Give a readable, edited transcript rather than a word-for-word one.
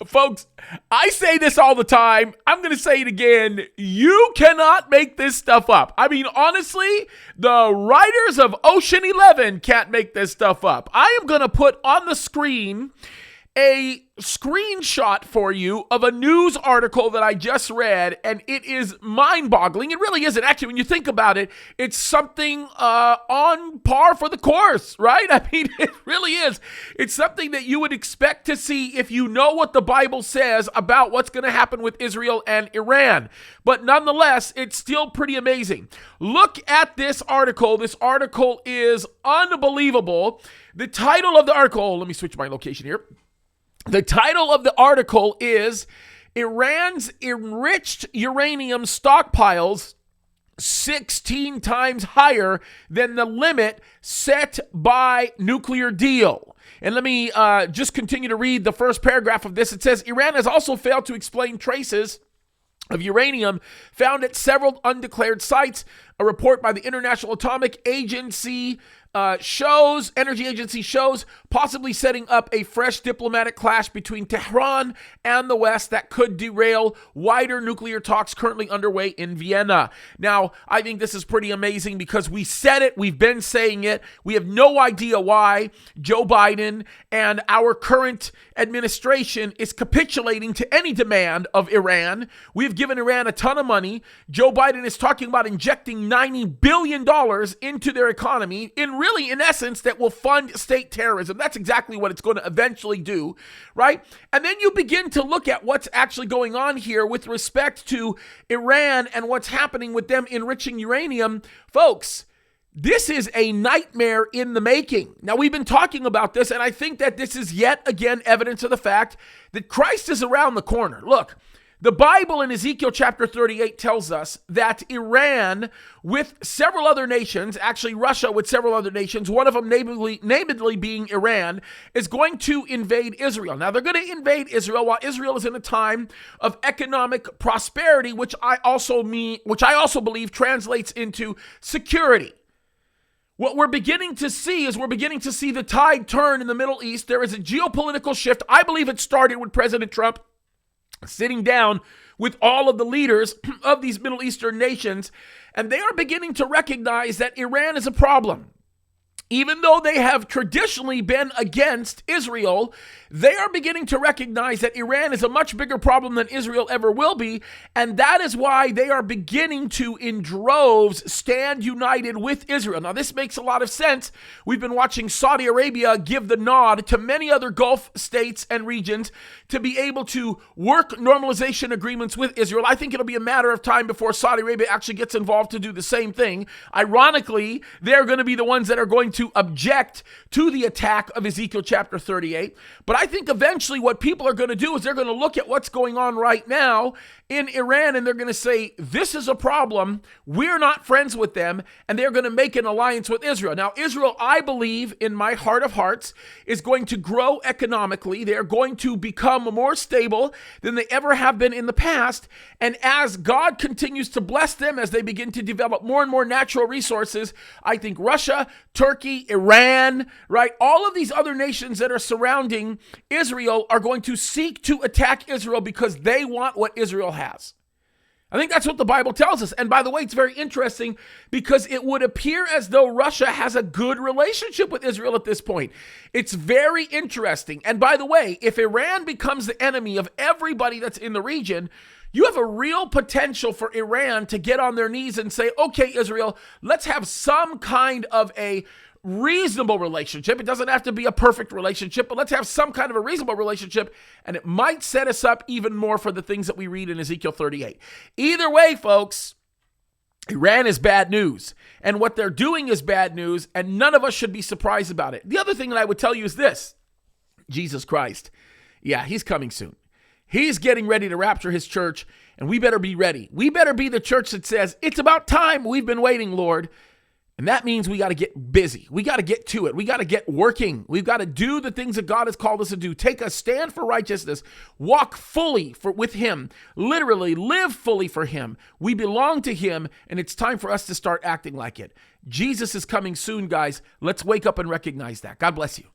Folks, I say this all the time. I'm going to say it again. You cannot make this stuff up. I mean, honestly, the writers of Ocean 11 can't make this stuff up. I am going to put on the screen a screenshot for you of a news article that I just read, and it is mind-boggling. It really isn't. Actually, when you think about it, it's something on par for the course, right? I mean, it really is. It's something that you would expect to see if you know what the Bible says about what's going to happen with Israel and Iran. But nonetheless, it's still pretty amazing. Look at this article. This article is unbelievable. The title of the article, let me switch my location here. The title of the article is Iran's enriched uranium stockpiles 16 times higher than the limit set by nuclear deal. And let me just continue to read the first paragraph of this. It says, Iran has also failed to explain traces of uranium found at several undeclared sites. A report by the International Atomic Agency energy agency shows possibly setting up a fresh diplomatic clash between Tehran and the West that could derail wider nuclear talks currently underway in Vienna. Now, I think this is pretty amazing because we said it, we've been saying it, we have no idea why Joe Biden and our current administration is capitulating to any demand of Iran. We've given Iran a ton of money. Joe Biden is talking about injecting $90 billion into their economy in essence, that will fund state terrorism. That's exactly what it's going to eventually do, right? And then you begin to look at what's actually going on here with respect to Iran and what's happening with them enriching uranium. Folks, this is a nightmare in the making. Now, we've been talking about this, and I think that this is yet again evidence of the fact that Christ is around the corner. Look, the Bible in Ezekiel chapter 38 tells us that Iran with several other nations, actually Russia with several other nations, one of them namedly being Iran, is going to invade Israel. Now, they're going to invade Israel while Israel is in a time of economic prosperity, which I also believe translates into security. What we're beginning to see is the tide turn in the Middle East. There is a geopolitical shift. I believe it started with President Trump sitting down with all of the leaders of these Middle Eastern nations, and they are beginning to recognize that Iran is a problem. Even though they have traditionally been against Israel, they are beginning to recognize that Iran is a much bigger problem than Israel ever will be, and that is why they are beginning to, in droves, stand united with Israel. Now, this makes a lot of sense. We've been watching Saudi Arabia give the nod to many other Gulf states and regions to be able to work normalization agreements with Israel. I think it'll be a matter of time before Saudi Arabia actually gets involved to do the same thing. Ironically, they're going to be the ones that are going to object to the attack of Ezekiel chapter 38. But I think eventually what people are going to do is they're going to look at what's going on right now in Iran and they're going to say, this is a problem. We're not friends with them. And they're going to make an alliance with Israel. Now, Israel, I believe in my heart of hearts, is going to grow economically. They're going to become more stable than they ever have been in the past. And as God continues to bless them, as they begin to develop more and more natural resources, I think Russia, Turkey, Iran, right? All of these other nations that are surrounding Israel are going to seek to attack Israel because they want what Israel has. I think that's what the Bible tells us. And by the way, it's very interesting because it would appear as though Russia has a good relationship with Israel at this point. It's very interesting. And by the way, if Iran becomes the enemy of everybody that's in the region, you have a real potential for Iran to get on their knees and say, okay, Israel, let's have some kind of a reasonable relationship. It doesn't have to be a perfect relationship, but let's have some kind of a reasonable relationship, and it might set us up even more for the things that we read in Ezekiel 38. Either way, folks, Iran is bad news, and what they're doing is bad news, and none of us should be surprised about it. The other thing that I would tell you is this: Jesus Christ, yeah, he's coming soon. He's getting ready to rapture his church, and we better be ready. We better be the church that says, it's about time. We've been waiting, Lord. And that means we got to get busy. We got to get to it. We got to get working. We've got to do the things that God has called us to do. Take a stand for righteousness. Walk fully with him. Literally live fully for him. We belong to him, and it's time for us to start acting like it. Jesus is coming soon, guys. Let's wake up and recognize that. God bless you.